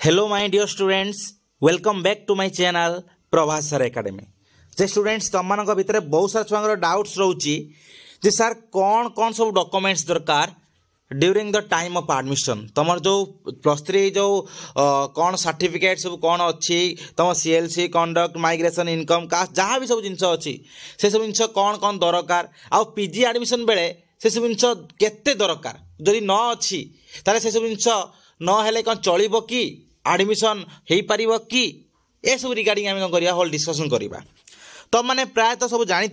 Hello my dear students, welcome back to my channel Prabhas sir academy. जे students तुम मान भितर बहुत सारा छुआ डाउट्स रोची जे सर कौन कौन सब डॉक्यूमेंट्स दरकार during the time of admission. तुम जो प्लस थ्री जो कौन सर्टिफिकेट सब कौन अच्छी तुम CLC conduct migration income caste जहाँ भी सब जिनस अच्छी से सब जिन कौन कौन दरकार आ पीजी एडमिशन बेले से सब जिन केते दरकार जदि न अच्छी ताले से सब जिन न हेले कौन चलिबो कि एडमिशन हो पारिबो कि ए सब रिगार्डिंग आम कौन होल डिस्कसन करवा। तो मैंने प्रायतः सब जानी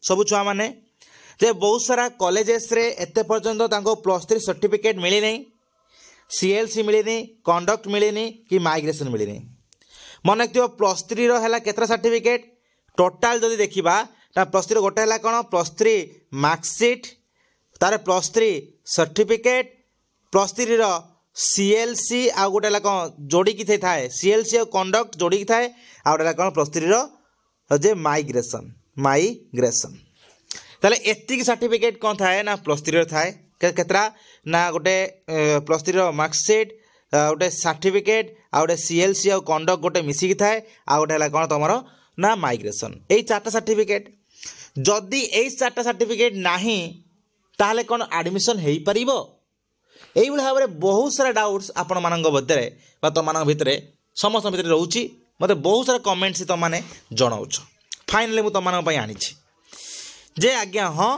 सब छुआ मैंने जे बहुत सारा कॉलेजेस रे एते पर्यंत तांको प्लस थ्री सर्टिफिकेट मिली नहीं, सीएलसी मिली नहीं, कंडक्ट मिली नहीं कि माइग्रेशन मिली नहीं। मन रखियो प्लस थ्री रो केतरा सर्टिफिकेट टोटाल जदि देखिबा ता प्लस थ्री गोटे है कौन प्लस थ्री मार्कशीट तार plus three certificate plus three रो सीएलसी आ गोटे है कौन जोड़ी थाए सीएलसी और कंडक्ट जोड़ी थाए आ गोटे कौन प्लस थ्री रो जे माइग्रेशन ताले एतिक सर्टिफिकेट कौन थाए ना प्लस थ्री थाए केतरा ना गोटे प्लस थ्री मार्कशीट गोटे सर्टिफिकेट आ गोटे सीएलसी और कंडक्ट गोटे मिसिकी थाए आ गोटे है कौन तुम ना माइग्रेशन यही चार्टा सर्टिफिकेट जदि यही चार्टा सर्टिफिकेट नहीं ताहले कौन एडमिशन हो पारिबो। यही भाव में बहुत सारा डाउट्स आपण मान भितर तुम भितर समस्त भितर रोचे मत बहुत सारा कमेंट्स तुम मैंने जनाऊ फाइनाली मुझे तुम आनी जे आज्ञा हाँ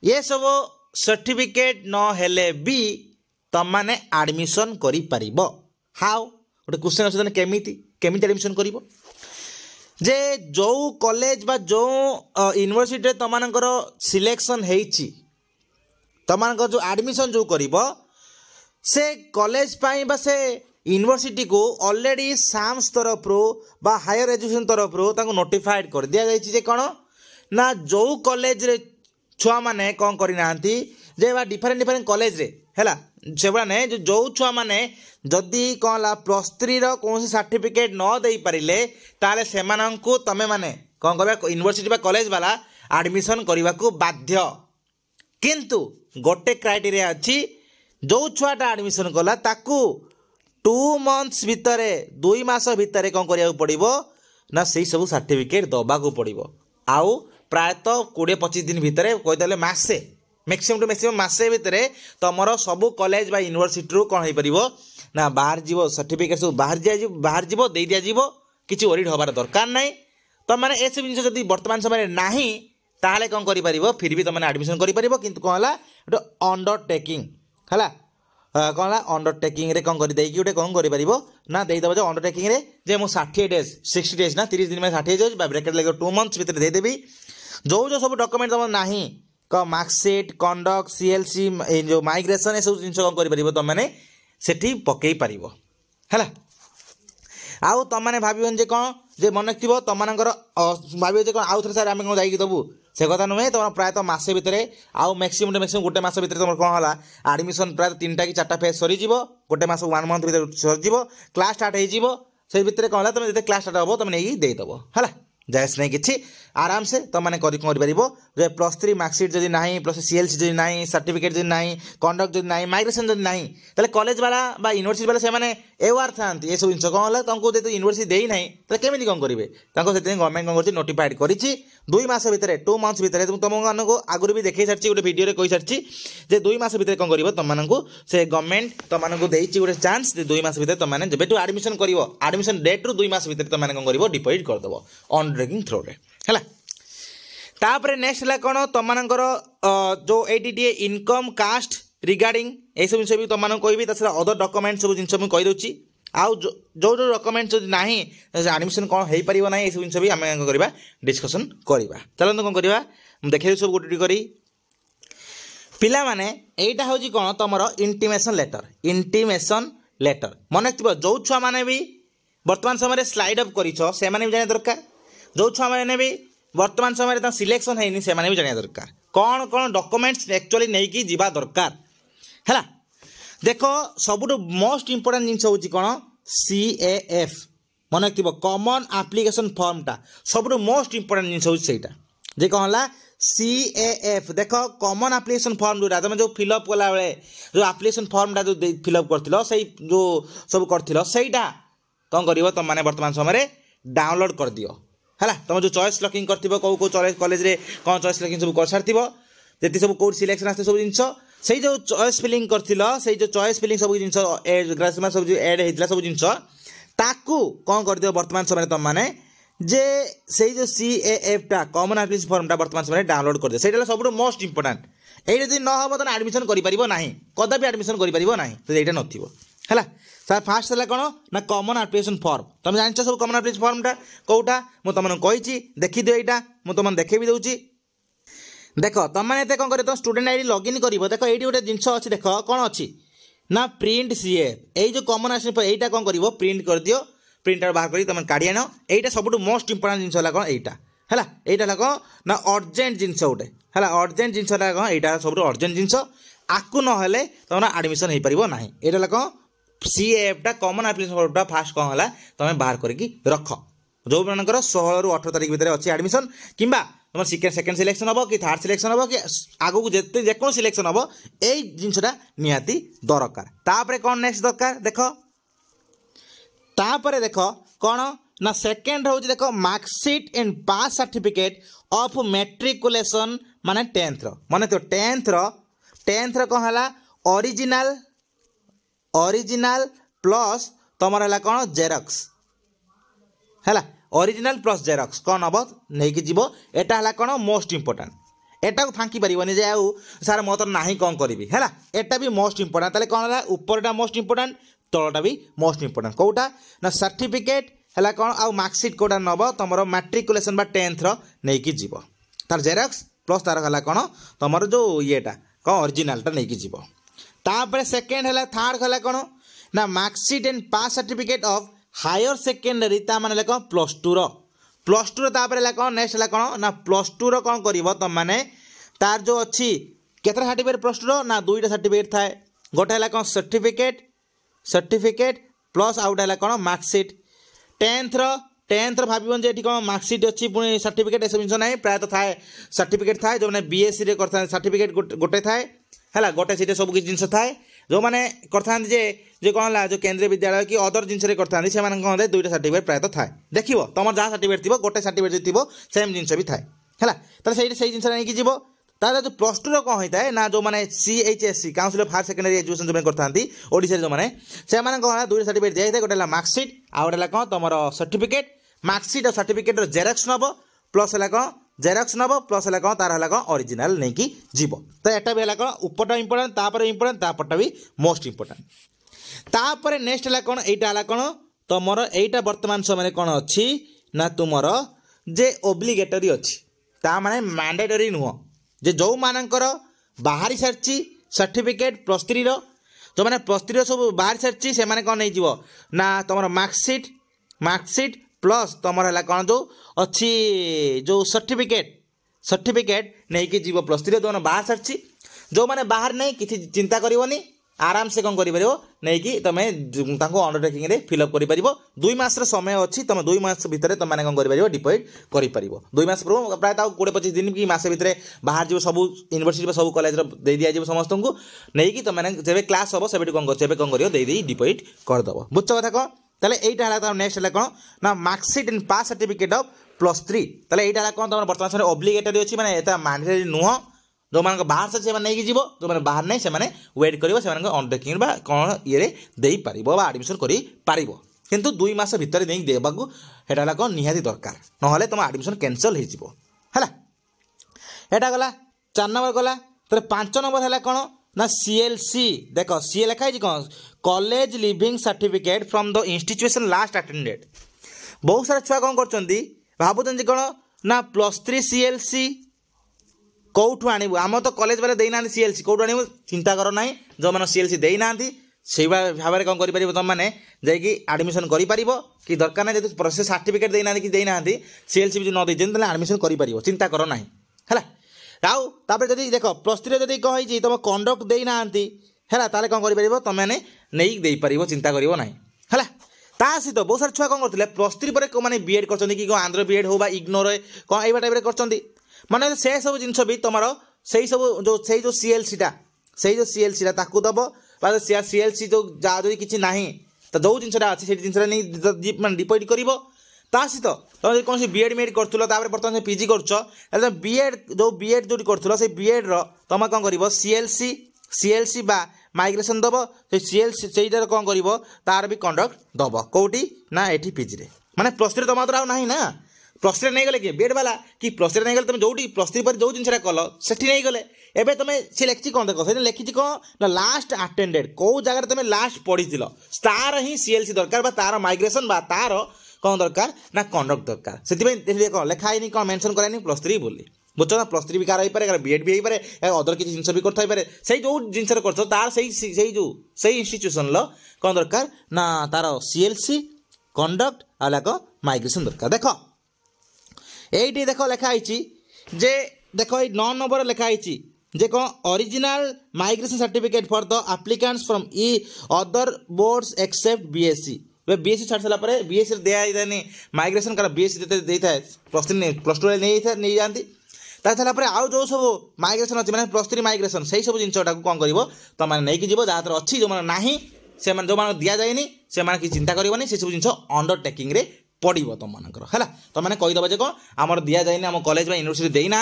ये सब सर्टिफिकेट न हेले भी तुम मैंने एडमिशन करि परिबो। हाउ गोटे क्वेश्चन अच्छे केमी एडमिशन करिबो जे जो कॉलेज बा जो यूनिवर्सिटी तुम सिलेक्शन होइछि तुम जो एडमिशन जो करिबो से कॉलेज पाई बा से यूनिवर्सिटी को ऑलरेडी साम्स तरफ रो बा हायर एजुकेशन तरफ रो ताको नोटिफाइड कर दिया जाइछि जे कोन ना जो कॉलेज रे छुआ माने कौन करी नांती जे बा डिफरेंट कॉलेज रे हैला से माने जो छुआ माने जदि कौन ला प्लस थ्री रो कौन सर्टिफिकेट न दे पारिले ताले सेमानंकु तमे माने कौन करबा यूनिवर्सिटी बा कॉलेज वाला एडमिशन करबा को बाध्य। किंतु गोटे क्राइटेरिया अच्छी जो छुआटा एडमिशन कला ताकू 2 मंथ्स भितर 2 मास भितर कौन करिया पड़िबो ना से सब सर्टिफिकेट दबा को पड़िबो। आउ प्रायतः 20-25 दिन भितर कहीदेले मासे मैक्सिमम टू मैक्सिमम मासे भितर तुमर सब कॉलेज बा यूनिवर्सिटी रू कौन हो पारिबो ना बाहर जीवो सर्टिफिकेट सब बाहर जीवो दे दिया जीवो किछि ओरिड होबार दरकार नाही। तो माने ए सब जिनिस जदि वर्तमान समय नाही ताहले कौन करि परिबो फिर भी तुमने एडमिशन करि परिबो। किंतु कौन हला गोटे अंडरटेकिंग हला कौन हला अंडरटेकिंग रे कौन करि देकी गोटे कौन करि परिबो ना देई दबो जे अंडरटेकिंग रे जे मो 60 डेज 60 डेज ना 30 दिन में 60 डेज बा ब्रैकेट लगे 2 मंथ्स भीतर दे देबी जो सब डॉक्यूमेंट तुम नाही क मार्कशीट कंडक्ट सीएलसी जो माइग्रेशन ए सब जिन कौन करि परिबो तुम माने सेठी पकेई परिबो हला। आउ तुम मैंने भावन जे कौन जे मन थी तुम मानकर भाव जे कौन आउ थे सर आम कौन जाइए दबू से कथा नुहे तुम प्रायतः मसे भितर आउ मैक्सिमम मैक्सिमम गोटे मास भितर तुम कौन है एडमिशन प्राय 3टा कि 4टा फेज सरी गोटे मास 1 मंथ भितर सरी क्लास स्टार्ट हो भितर कौन है तुम जो क्लास स्टार्ट हम तुम नहीं देदेव है जायस नहीं कि आराम से तुम मैंने जो प्लस थ्री मार्कशीट जदि ना प्लस सीएलसी जदि ना सर्टिफिकेट जदि ना कंडक्ट जदि ना माइग्रेशन जदि ना ताले कॉलेज वाला बा यूनिवर्सिटी वाला से माने एवार था ये सब जिन कौन है तुमको जो यूनिवर्सिटी दे ना तो केमी कौन करेंगे गवर्नमेंट कौन कर नोटिफाइड कर 2 मास भितर 2 मंथ्स भितर तुम मानक आगुरी भी देखी सारी गोटे वीडियो कही सारी जे 2 मास भितर कौन कर तुमको से गवर्नमेंट तुमको देती गोटे चांस 2 मास भितर तुमने जब एडमिशन कर एडमिशन डेट रू 2 मास भितर तुमने कौन कर डिपॉजिट करदेव अंडरटेकिंग थ्रो रे है। तापर नेक्स्ट है कौन तुमर जो एटी इनकम कास्ट रिगार्डिंग ये सब जिन भी तुमको कहबी अदर डॉक्यूमेंट सब जिन मुझे कहीदे आउ जो जो डॉक्यूमेंट जो ना एडमिशन कौन हो पार ना ये सब जिन भी आम करवा डिस्कसन करवा। चलते कौन करवा देखे सब गोटे करी पिला माने एटा हूँ कौन तुम इंटीमेशन लेटर मन रखिए जो छुआ मैंने भी वर्तमान समय स्लाइड अप कर भी जाना दरकार जो छुआ मैंने भी वर्तमान समय सिलेक्शन है से भी जाना दरकार कौन कौन डॉक्यूमेंट्स एक्चुअली नहीं कि जीवा दरकार है। देख सबुठ मोस्ट इंपोर्टेंट जिन हूँ कौन CAF मन रखिए कॉमन एप्लिकेशन फॉर्मटा सबुठ मोस्ट इंपोर्टेंट जिन हूँ से कौन है CAF देख कॉमन एप्लिकेशन फॉर्म जो तुम जो फिलअप कला बेले जो एप्लिकेशन फॉर्मटा जो फिलअप कर जो सब करटा कौन कर तुम मैंने बर्तमान समय डाउनलोड कर दियो है तुम जो चॉइस लॉकिंग कर कौ कॉलेज रे कौन चॉइस लॉकिंग सब कर सारी जी सब कौट सिलेक्शन आते सब जिन से जो चॉइस फिलिंग कर जो चॉइस फिलिंग सब जिन ग्राजुएशन सब जो एड होता सब जिन ताकू कौन कर दियो वर्तमान समय तुम मैंने जे से जो CAF टा कॉमन एप्लिकेशन फॉर्मटा वर्तमान समय डाउनलोड कर दियो से सब मोस्ट इंपोर्टाट ये जब न हम तो एडमिशन करना कदापि एडमिशन करना तो ये नथिबो है सर फास्ट है कौन ना कॉमन एप्लिकेशन फॉर्म तुम जान सब कॉमन एप्लिकेशन फॉर्मटा कौटा मुझे तुमने कही देखीदियो यहाँ मुझे तुम देखे भी दूसरी देख तुम मैंने कौन कर तुम स्टूडेंट आईडी लॉगिन कर देख ये गोटे जिनस अच्छी देख कौन अच्छी ना प्रिंट CAF यही जो कॉमन एप्लिकेशन यहाँ कौन कर प्रिंट कर दियो प्रिंट बाहर कर तुम काढ़ी आन यहाँ सब मोस्ट इंपोर्टाट जिनस है कौन यहाँ है यहाँ कौन ना अर्जेंट जिनस गोटे है अर्जेंट जिनस कौन यहाँ सब अर्जेंट जिनस आकु ना तुम एडमिशन हो पार ना यहाँ कौन CAF टा कॉमन एप्लिकेशन फॉर्मटा फास्ट कौन है तुम बाहर करके रख जो मानकर 16 ରୁ 18 तारीख भितर अच्छी एडमिशन किंबा तुम सेकेंड सिलेक्शन हम कि थर्ड सिलेक्शन हम कि आगू जेको सिलेक्शन हम यही जिनसा निहाती दरकार तापर कौन नेक्स्ट दरकार देख तापर देख कौन ना सेकेंड हूँ देख marksheet and pass certificate of matriculation माने 10th माने तो 10th कौन है ओरिजिनल प्लस तुम है कौन जेरक्स है ओरिजिनल प्लस जेरक्स कौन हम नहीं जीव एटा है कौन मोस्ट इंपोर्टाट एटा को फांकी पारिबनी जे आउ सार मो तो ना कौन करी है एटा भी मोस्ट इंपोर्टाट ताले कौन है ऊपरटा मोस्ट इंपोर्टाट तलटा भी मोस्ट इंपोर्टाट कौटा ना सर्टिफिकेट है कौन आउ मार्कशीट कौटा नब तुम मैट्रिकुलेशन बा 10th नहीं जीव तार जेरक्स प्लस तार है कौन तुम जो येटा कौन ओरिजिनलटा नहीं जीव तापर सेकेंड है थर्ड है कौन ना marksheet and pass certificate of higher secondary ता माने कौन +2 तापर कौन नेक्स्ट है कौन ना +2 कौन कर तुम मैंने तार जो अच्छी केतरा सर्टिफिकेट +2 ना 2टा सर्टिफिकेट थाए गोटे है कौन सर्टिफिकेट प्लस आउट है कौन मार्कशीट 10th भावन जे कौन मार्कशीट अच्छी पुणी सर्टिफिकेट ए सब जिन ना प्रायतः थाए सर्टिफिकेट थाए जो मैंने BSc रे करता सर्टिफिकेट गोटे थाए है गोटे सीटे सब किसी जिन थाए जो मैंने करते कौन है जो केंद्रीय विद्यालय कि अदर जिनस करते से कौन 2टा सर्टिफिकेट प्रायतः थाए देख तुम जहाँ सर्टिफिकेट थी गोटे सर्टिफिकेट थी सेम जिनस भी थाए है से जिन नहीं जीव तार जो +2 कौन होता है ना जो मैंने CHSE council of higher secondary education जो करते ओडिशा जो मैंने से कौन है 2टा सर्टिफिकेट दिया गोटे मार्कशीट आउ गोटे कौन तुम सर्टिफिकेट मार्कशीट और सर्टिफिकेट जेरक्स नब प्लस है कौन जेरक्स नब प्लस है कौन तार है कौन ओरिजिनल नहीं कि जीव तो यहाँ भी है कौन ऊपरटा इंपोर्टाट तापर इंपोर्टाट तापरटा भी मोस्ट इंपोर्टाट तापर नेक्स्ट है कौन यहाँ है कौन तुम यहाँ वर्तमान समय कौन अच्छी ना तुम जे ओब्लिगेटरी अच्छी ता माने मैंडेटरी नुह जे जो मानकर बाहरी सारी सर्टिफिकेट +3 जो मैंने +3 सब बाहरी सारी से कौन नहीं जीव ना तुम मार्कशीट प्लस तुम है कौन जो अच्छी जो सर्टिफिकेट नहीं कि जीव +3 जो बाहर सारी जो मैंने बाहर नहीं किसी चिंता करनी आराम से कौन कर नहीं कि तुम अंडरटेकिंग रे फिलअप कर 2 मास समय अच्छी तुम 2 मास भितर तुम कौन कर डिपोजिट कर 2 मास पूर्व प्रायः 20-25 दिन कि मास भितर बाहर जीव सब यूनिवर्सिटी सब कॉलेज दे दि जाए समस्त को नहीं कि तुम जब क्लास हम से कौन कर डिपोजिट करदेव बुझ कथा कौन ताले एटा है नेक्स्ट है कौन ना marksheet and pass certificate of +3 ताले एटा है कौन तुम वर्तमान समय ओब्लिगेटरी अच्छी माने एटा मैंडेटरी नुह जो मान बाहर से नहीं जीव जो मैंने बाहर नहीं से वेट कर अंडरटेकिंग कौन ये दे पार एडमिशन कर किंतु 2 मास भितर नहीं देवाक है कौन निहाती दरकार ना तुम एडमिशन कैंसल हो गला 4 नंबर गला तो 5 नंबर है कौन ना CLC देख सी लिखाई कौन college leaving certificate from the institution last attended बहुत सारा छुआ कौन कर भावुं कौन ना +3 CLC कौटू आणबू आम तो कॉलेज वाले देना CLC कौटू आणबू चिंता कर ना जो मैंने CLC देना से भाव में कौन कर तुम मैंने जाकि आडमिशन कर कि दरकार ना जो प्रोसेस सर्टिफिकेट देना कि देना CLC भी न देते आडमिशन कर चिंता कर ना है आउे जब देख +3 जब कही तुम कंडक्ट देना है ताले कौन कर तुम मैंने नहीं दे पार चिंता करो ना है सहित बहुत सारे छुआ कौन करते +3 पर मैंने BEd कर आंध्र BEd हो इग्नोर कौन ये टाइप कर माने से सब जिनस भी तुम से सब जो सीएलसीटा से जो सीएलसीटा ताकू दब बा सीएलसी जो जहाँ जो किसी ना तो जो जिनसा अच्छी से जिनसा नहीं मैं डिपोजिट कर सहित तुम कौन सी बीएड मेड करूँ बर्तमान पीजी कर बीएड जो कर बीएड तुम कौन कर सीएलसी बा माइग्रेशन दब से सीएलसी से कौन कर तार भी कंडक्ट दब कौटी ना ये पीजी रे माने प्लस थ्री तुम तो ना प्लस थ्री नहीं गले कि बीएड वाला कि प्लस थ्री नहीं गले तुम जो प्लस थ्री पर जो जिनसा कल से नहीं गले एवं तुम सी लिखी कौन देख से लिखी कौन ना लास्ट अटेंडेड कौ जगह तुम लास्ट पढ़ी तार ही सीएलसी दरकार तार माइग्रेशन बा तार कौन दरकार ना कंडक्ट दरकार से कौन लिखाई कौन मेंशन करानी प्लस थ्री बोली बुझ ना प्लस थ्री भी कार हो बीएड भी हो पारे अदर किसी जिन भी करे से जो जिन कर तार से इन्स्टिट्यूशन कौन दरकार ना तार सीएलसी कंडक्ट आलाक माइग्रेशन दरकार देख ये देख लिखाई जे देख ये 9 नंबर लिखाई जे कौन original migration certificate for the applicants from other boards except BSc BSc छाड़ सारा बीएससी दिखाई माइग्रेशन कर बीएससी दे था प्लस टू नहीं जाती तापर आउ जो सब माइग्रेशन अच्छी मैंने प्लस थ्री माइग्रेशन से सब जिनटा कौन कर तुम नहीं जीव जहाँ अच्छी जो ना से जो दि जाए से कि चिंता करनी से सब जिन अंडरटेकिंग रे पड़ो तुम है तुमने कहीदेव जे कौन आम दि जाए आम कॉलेज यूनिवर्सिटी देना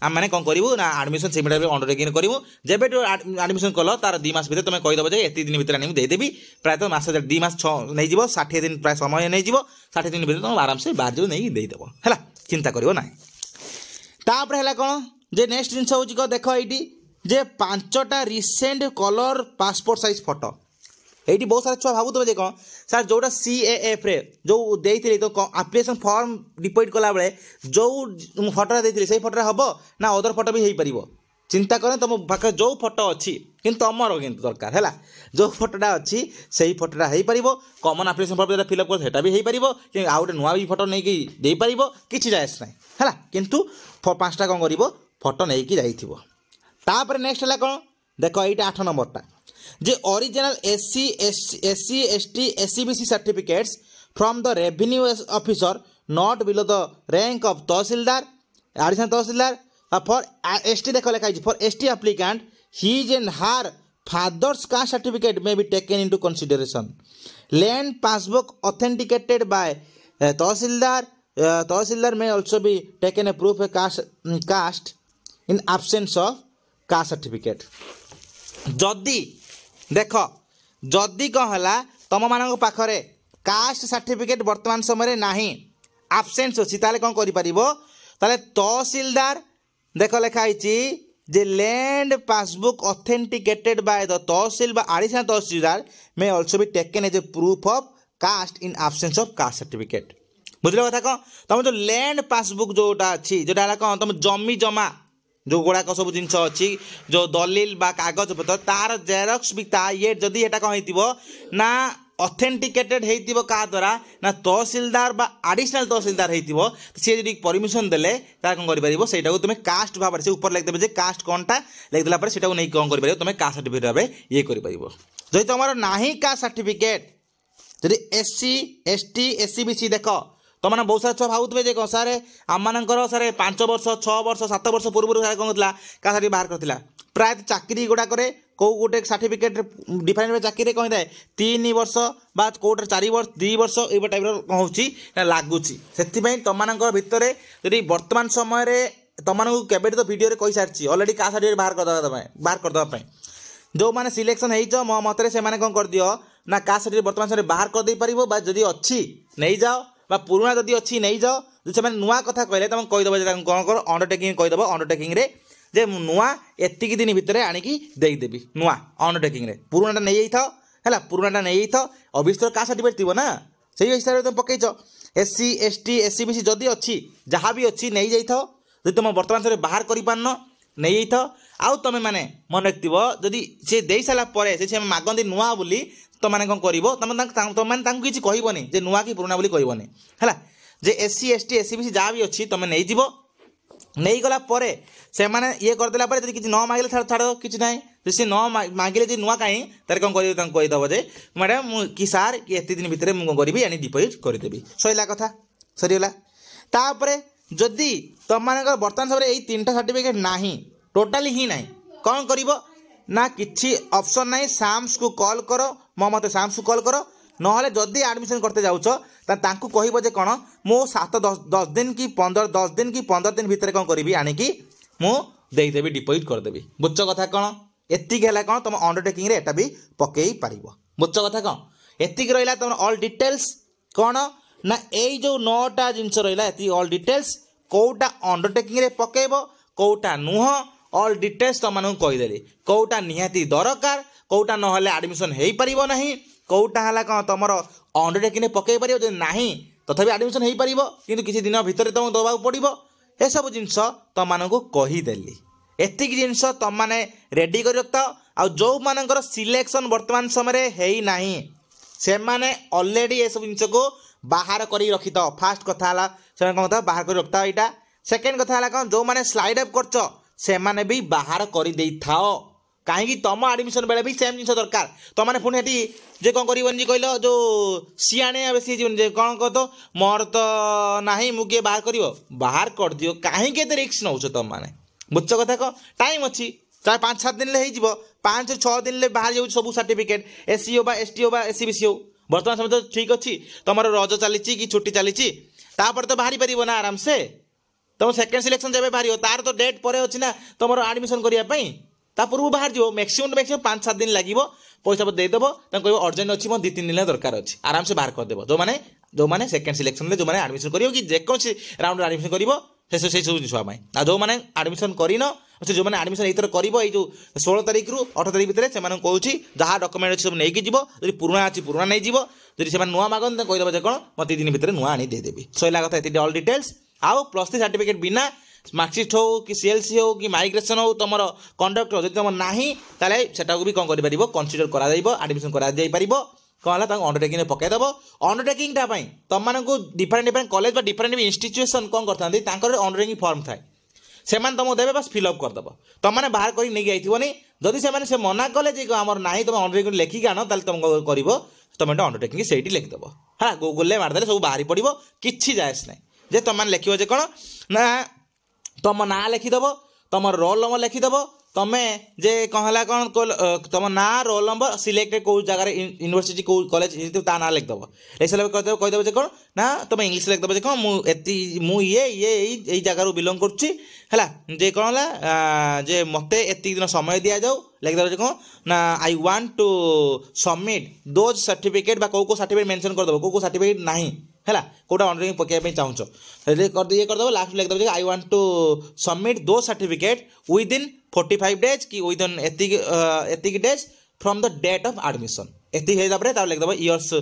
आम मैंने कौन करूँ ना आडमिशन से अंडरटेकिंग करूँ जब आडमिशन कल तार 2 मास भर तुम कहीदेव जे एत दिन भर देदेवी प्रायतः मास 2 मास नहीं 60 दिन प्राय समय नहीं 60 दिन भर तुम आराम से बाहर जो नहीं देदेव है चिंता करो ना तापर है कौन जे नेक्स्ट जिन हूँ देख ये जे 5टा recent colour passport size photo ये बहुत सारा छुआ भावुवे जे कौन सर जोटा CAF रे जो देती तो एप्लिकेशन फॉर्म डिपोजिट कला बेले जो फोटो देती से फोटो हम ना अदर फोटो भी हो पार चिंता करें तुम पाखे जो फोटो अच्छी कि तुमर कि दरकार है जो फोटोटा अच्छी से फोटोटा हो पार कमन एप्लिकेशन फॉर्म जो फिलअप कर भी हो पार कि आउ गोटे नुआ भी फोटो नहीं दे पार किसी जायस ना है किंतु 5टा कौन कर फोटो नहीं जापर नेक्स्ट है कौन देख ये 8 नंबरटा जे original SC ST SCBC certificates from the revenue officer not below the rank of tahsildar additional tahsildar for ST देख लिखाई for ST applicant his and her father's caste certificate may be taken into consideration land passbook authenticated by tahsildar may also be taken a proof of caste in absence of caste certificate जदि देख जदि कौन है तुम मान पाखरे caste certificate वर्तमान समय नहीं आबसेंस अच्छी ताले कौन कर तहसीलदार देख लिखाई जे land passbook authenticated by the tahsil बा additional tahsildar may also be taken as a proof of caste in absence of caste certificate बुझल कथा कौन तुम जो लैंड पासबुक जोटा अच्छी जोटा कौन तुम जमी जमा जो गुड़ाक सब जिन अच्छी जो दलिल बा कागज पत्र तार जेरक्स भी ये जदि एटा कौन हो ना ऑथेंटिकेटेड हो क्या द्वारा ना तहसीलदार बा एडिशनल तहसीलदार हो सी जी परमिशन देले तार कौन कर से तुम कास्ट भाव से ऊपर लिखिदेवे जे कास्ट कौनटा लिखदेला से नहीं कौन कर तुम कास्ट सर्टिफिकेट भाव ये कर जदि तुम ना कास्ट सर्टिफिकेट जदि SC ST SCBC देख तुम मैंने बहुत सारा छुआ भावुवे जे कौन सारे आम मानकर सारे 5 वर्ष 6 वर्ष 7 वर्ष पूर्व कौन होता क्या सर्टिफिकेट बाहर करता प्रायतः चाकरी गुड़ाक कौ गोटे सर्टिफिकेट डिफाइन चाकरी कौन है 3 वर्ष बा कौटे 4 वर्ष 2 वर्ष ये टाइप कौन हो लगुच से तुम भितर यदि वर्तमान समय तुमको केवे तो वीडियो कही सारी अलरेडी क्या सर्टिफिकेट बाहर करदे जो मैंने सिलेक्शन हो मो मतरे से कौन कर दियो ना क्या सर्टिफिकेट वर्तमान समय बाहर कर दे पार जदि अच्छी नहीं जाओ बा पुराना जदि अच्छी नहीं जाओ जो से नुआ कथा कहले तुम कहीदेव कौन कर अंडरटेकिंग कहीदेव अंडरटेकिंग रे जे नुआ एतिक दिन भितर आनिकी देदेवी नुआ अंडरटेकिंग रे पुरानाटा नहीं था है पुरानाटा नहीं था अभिष्ट का सर्टिफिकेट थी ना से हिसाब से तुम पकईच SC ST SCBC जदि अच्छी जहाँ भी अच्छी नहीं जाइए जो तुम वर्तमान समय बाहर कर पारन नहीं आउ तुम मैंने मन रखिव जदि सी दे सारापर से मागती नुआ बोली तुम मैंने कौन कर तुम मैंने किसी कहबनी जे नुआ कि पुराना बोली कहबनी है जे SC ST SCBC जहाँ भी अच्छी तुम नहीं जीव नहीं गला परे से माने ये करदेला परे यदि किसी न मांगले छाड़ किसी ना सी न मांगले जी नुआ कहीं तार कौन कहीदेव जे मैडम कि सार कि एत दिन भितर मुझे करी डिपोजिट करदेवी सैला कथा सरीगला तापर जदि तुम मान बर्तमान समय यही 3टा सर्टिफिकेट नहीं टोटाली ही नहीं कौन करिवो ना किसी ऑप्शन नहीं साम्स को कॉल करो मो मते साम्स को कॉल करो नहले जदि एडमिशन करते जाउछ तांकु कहबो जे कोन मो 7-10 दिन की 15 दिन भितर कौन करी आनिकी मु देदेवी डिपोजिट करदेवी बुझ कथा कौन एतिक है कौन तुम अंडरटेकिंग एटा भी पकई पार बुझ कथा कौन एतिक रहा तुम ऑल डिटेल्स कौन ना यही जो 9टा जिनस रहा ये ऑल डिटेल्स कौटा अंडरटेकिंग रे पकेब कौटा नुह ऑल डिटेल्स तुम कहीदेली कौटा निहाती दरकार कौटा नहले एडमिशन हो पार ना कौटा है कौन तुम अंडरटेकिंग रे पकई पार जो ना तथापि एडमिशन हो पार कि किसी दिन भितर तुमको दबा पड़ो ये सब जिनस तुम कहीदेली एतिक जिनस तुम मैंने रेडी कर रखता आ जो मानकर सिलेक्शन वर्तमान समय है नहीं से माने ऑलरेडी ये सब जिनस को बाहर कर रखी था फास्ट कथा है कौन था बाहर कर रखता यहाँ सेकेंड कथा है कौन जो मैंने स्लाइड अप कर से माने भी बाहर कर दे थाओ कहीं तुम एडमिशन बेले भी सेम जिन दरकार तुमने पुणी जे कौन कर कहल जो सियाणे बेसी जे कौन कह तो मोर तो ना मुझे बाहर कर दियो कहीं रिस्क नौ तुम मैंने बुझ कथा कह टाइम अच्छी चाहे 5-7 दिन हो 5-6 दिन बाहर जाऊँ सब सर्टिफिकेट एससी हो एसटी हो एससीबीसी हो बर्तमान समय तो ठीक अच्छी तुम रज चली कि छुट्टी चली तो बाहरी पार ना आराम से तुम सेकेंड सिलेक्शन जब बाहर तार तो डेट पर अच्छी ना तुम एडमिशन करने पूर्व बाहर जो मैक्सिमम 5-7 दिन लगे पैसा देदेव कह अर्जेंट अच्छी मो 2-3 दिन दरकार अच्छी आराम से बाहर करदेव जो मैंने सेकेंड सिलेक्शन जो मैंने एडमिशन कर कि जेकोसी राउंड एडमिशन कर से सब जिन आ जो मैंने एडमिशन करन से जो मैंने एडमिशन ये कर जो 16 तारीख रु 18 तारीख भितर से कहूँ जहाँ डॉक्यूमेंट अच्छी सब नहीं जीव जो पुराना अच्छी पुराना नहीं जीव जो नुआ मागन कहीदेव कौन मत 2 दिन भितर नुआ आनी देदेवी सैला कथा ये ऑल डिटेल्स आउ +3 सर्टिफिकेट बिना मार्कसीट हो कि सीएलसी हो कि माइग्रेशन हो तुम कंडक्ट हो तुम ना सेटा भी कौन कर कनसीडर कर एडमिशन कर कौन है अंडरटेकिंग पकईदेव अंडरटेकिंग तुम मानक डिफरेन्ट कॉलेज डिफरेन्ट इंस्टीट्यूशन कौन करते अंडरटेकिंग फॉर्म थाए से तुमको देवे बस फिलअप करदेव तुमने बाहर कर नहीं जाइए जदि से मना कले आम ना तुम अंडरटेकिंग लिखिक आन तुम कर तुम अंडरटेकिंग से लिखिदेव हाँ गूगल मारिदे सब बाहरी पड़ो कि जायस ना जे तुम मैंने लिखे कौन ना तुम ना लिखिदेव तुम रोल नंबर लिखिदेव तुम्हें जे कहला कौन तुम ना रोल नंबर सिलेक्टेड कौ जगह यूनिवर्सिटी कौ कॉलेज ता ना लिखदेव लिख कहीदेव जे कौन ना तुम इंग्लिश लिखदेव जे कौन मुझे जगार बिलंग करुँचे कौन है जे मत एति दिन समय दि जाऊ लिखदेव जे कौन ना I want to submit those certificate कौ सर्टिफिकेट मेंशन करदेव कौ सर्टिफिकेट ना है कौटा अंडरटेकिंग पकड़ चाहूँ ये करदेव लास्ट लिखदेव I want to submit those certificate within 45 days कि विदिन एतिक days from the date of admission एति लिखदेव इयर्स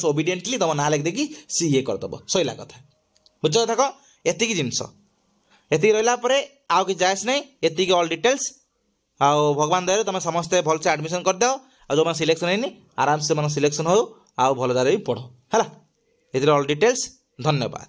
ओबिडिएंटली तुम ना लिखदे सी ये करदेव सैला कथा बुझ कथा कह एतिक जिनस एति रहा आउ कि जायस नहीं एतिक ऑल डिटेल्स आउ भगवान दया तुम समस्ते भलसे एडमिशन करदे आ जो सिलेक्शन है आराम से सिलेक्शन हो आउ भल जगह भी पढ़ है ये ऑल डिटेल्स धन्यवाद।